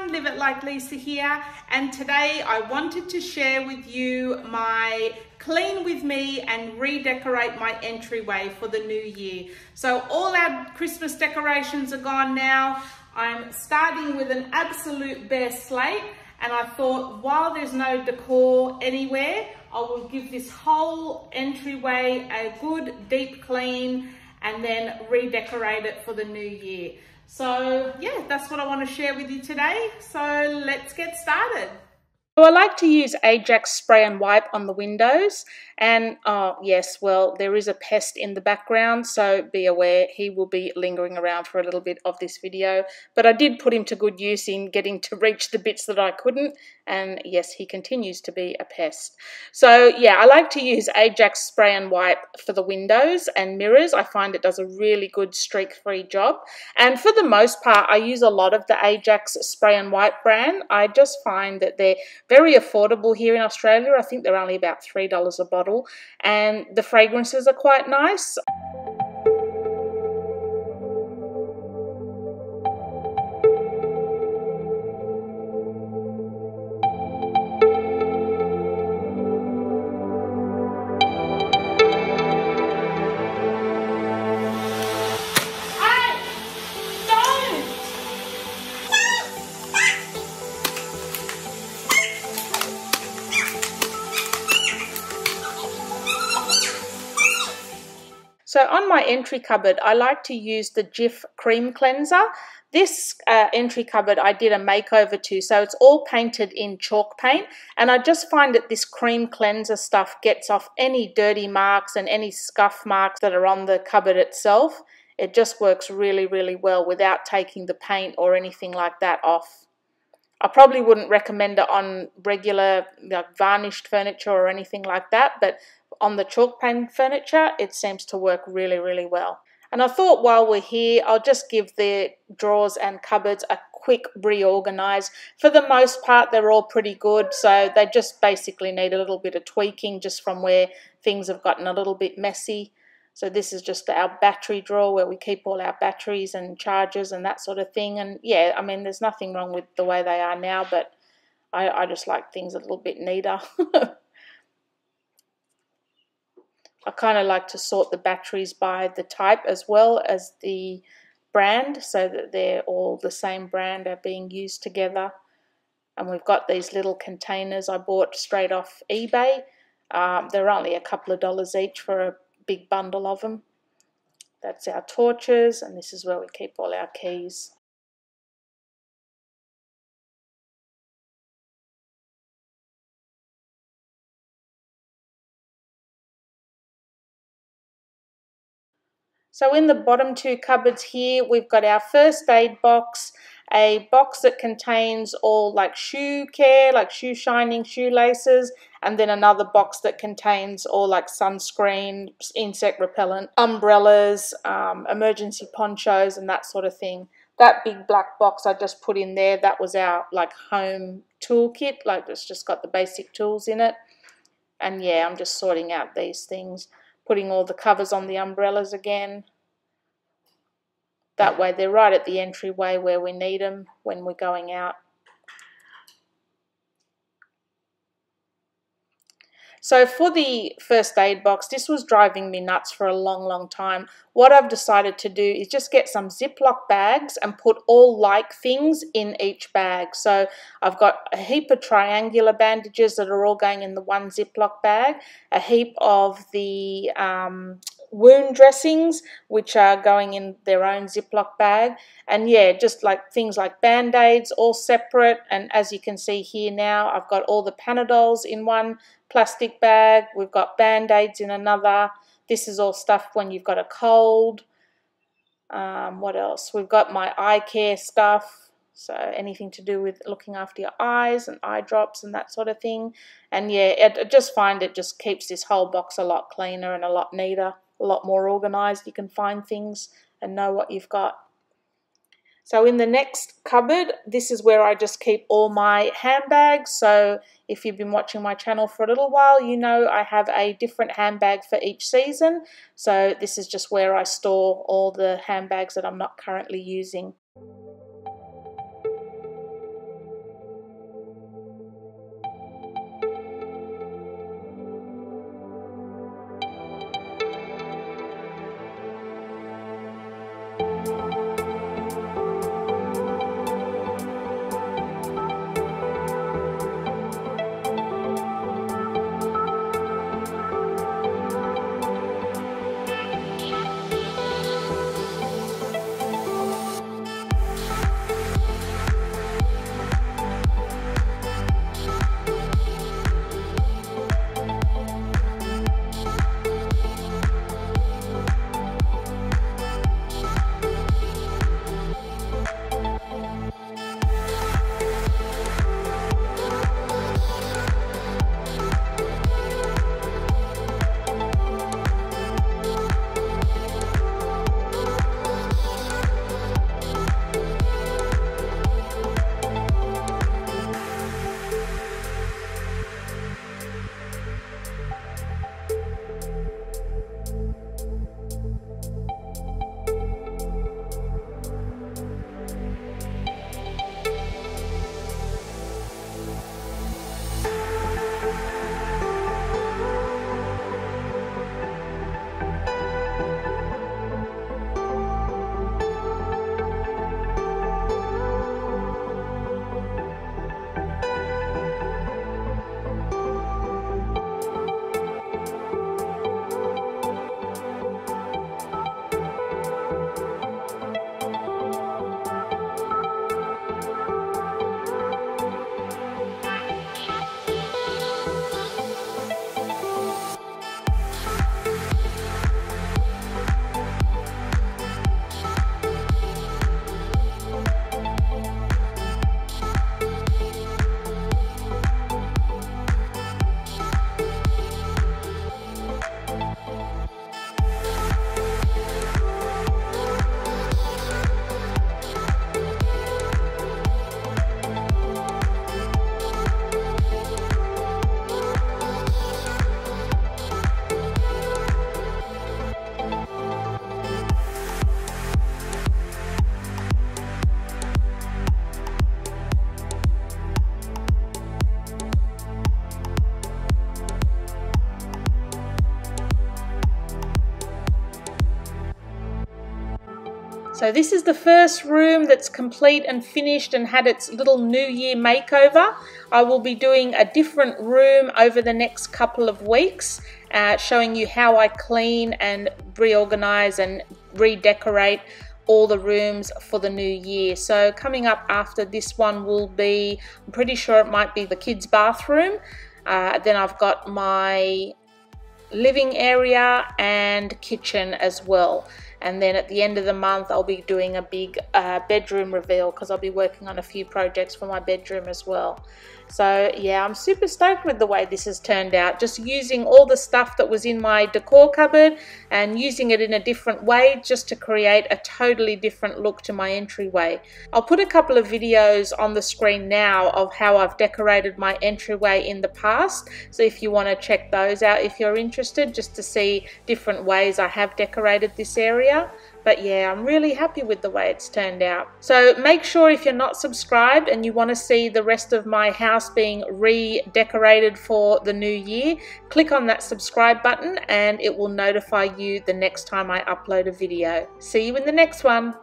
Live It Like Lisa here, and today I wanted to share with you my clean with me and redecorate my entryway for the new year. So all our Christmas decorations are gone now. I'm starting with an absolute bare slate, and I thought while there's no decor anywhere, I will give this whole entryway a good deep clean and then redecorate it for the new year. So yeah, that's what I want to share with you today. So let's get started. So I like to use Ajax spray and wipe on the windows, and yes, well, there is a pest in the background, so be aware he will be lingering around for a little bit of this video, but I did put him to good use in getting to reach the bits that I couldn't, and yes, he continues to be a pest. So yeah, I like to use Ajax spray and wipe for the windows and mirrors. I find it does a really good streak-free job, and for the most part I use a lot of the Ajax spray and wipe brand. I just find that they're very affordable here in Australia. I think they're only about $3 a bottle, and the fragrances are quite nice. So on my entry cupboard, I like to use the Jif Cream Cleanser. This entry cupboard I did a makeover to, so it's all painted in chalk paint, and I just find that this cream cleanser stuff gets off any dirty marks and any scuff marks that are on the cupboard itself. It just works really, really well without taking the paint or anything like that off. I probably wouldn't recommend it on regular varnished furniture or anything like that, but on the chalk paint furniture, it seems to work really, really well. And I thought while we're here, I'll just give the drawers and cupboards a quick reorganize. For the most part, they're all pretty good, so they just basically need a little bit of tweaking just from where things have gotten a little bit messy. So this is just our battery drawer where we keep all our batteries and chargers and that sort of thing. And yeah, I mean, there's nothing wrong with the way they are now, but I just like things a little bit neater. I kind of like to sort the batteries by the type as well as the brand, so that they're all the same brand are being used together. And we've got these little containers I bought straight off eBay. They're only a couple of dollars each for a big bundle of them. That's our torches, and this is where we keep all our keys. So in the bottom two cupboards here, we've got our first aid box, a box that contains all like shoe care, like shoe shining, shoelaces, and then another box that contains all like sunscreen, insect repellent, umbrellas, emergency ponchos, and that sort of thing. That big black box I just put in there, that was our like home toolkit, like it's just got the basic tools in it. And yeah, I'm just sorting out these things, putting all the covers on the umbrellas again. That way they're right at the entryway where we need them when we're going out. So for the first aid box, this was driving me nuts for a long, long time. What I've decided to do is just get some Ziploc bags and put all like things in each bag. So I've got a heap of triangular bandages that are all going in the one Ziploc bag, a heap of the wound dressings which are going in their own Ziploc bag, and yeah, just like things like band-aids all separate. And as you can see here now, I've got all the Panadols in one plastic bag, we've got band-aids in another. This is all stuff when you've got a cold. What else? We've got my eye care stuff, so anything to do with looking after your eyes and eye drops and that sort of thing. And yeah, I just find it just keeps this whole box a lot cleaner and a lot neater, a lot more organized. You can find things and know what you've got. So in the next cupboard, this is where I just keep all my handbags. So if you've been watching my channel for a little while, you know I have a different handbag for each season. So this is just where I store all the handbags that I'm not currently using. So this is the first room that's complete and finished and had its little New Year makeover. I will be doing a different room over the next couple of weeks, showing you how I clean and reorganize and redecorate all the rooms for the new year. So coming up after this one will be, I'm pretty sure it might be the kids' bathroom. Then I've got my living area and kitchen as well. And then at the end of the month I'll be doing a big bedroom reveal, because I'll be working on a few projects for my bedroom as well. So yeah, I'm super stoked with the way this has turned out, just using all the stuff that was in my decor cupboard and using it in a different way, just to create a totally different look to my entryway. I'll put a couple of videos on the screen now of how I've decorated my entryway in the past, so if you want to check those out if you're interested, just to see different ways I have decorated this area. But yeah, I'm really happy with the way it's turned out. So make sure, if you're not subscribed and you want to see the rest of my house being redecorated for the new year, click on that subscribe button and it will notify you the next time I upload a video. See you in the next one.